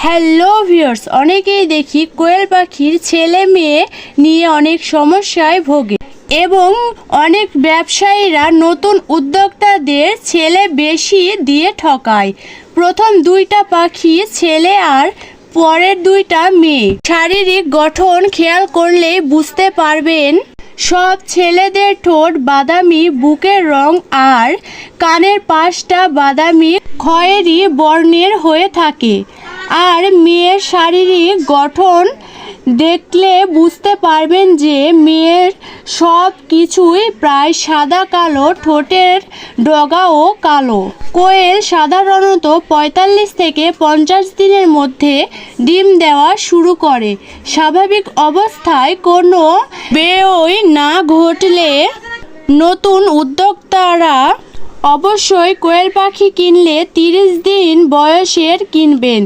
Hello viewers, অনেকেই দেখি কোয়েল পাখির ছেলে মেয়ে নিয়ে অনেক সমস্যায় ভোগে এবং অনেক ব্যবসায়ীরা নতুন উদ্যোক্তাদের ছেলে বেশি দিয়ে ঠকায়। প্রথম দুইটা পাখি ছেলে আর পরের দুইটা মেয়ে। শারীরিক গঠন খেয়াল করলেই বুঝতে পারবেন সব ছেলেদের ঠোঁট বাদামি, বুকের রং আর কানের পাশটা বাদামি খয়েরি বর্ণের হয়ে থাকে। আর মেয়ের শারীরিক গঠন দেখলে বুঝতে পারবেন যে মেয়ের সব কিছুই প্রায় সাদা কালো, ঠোঁটের ডগাও কালো। কোয়েল সাধারণত ৪৫ থেকে ৫০ দিনের মধ্যে ডিম দেওয়া শুরু করে। স্বাভাবিক অবস্থায় কোনো ব্যয় না ঘটলে নতুন উদ্যোক্তারা অবশ্যই কোয়েল পাখি কিনলে ৩০ দিন বয়সের কিনবেন।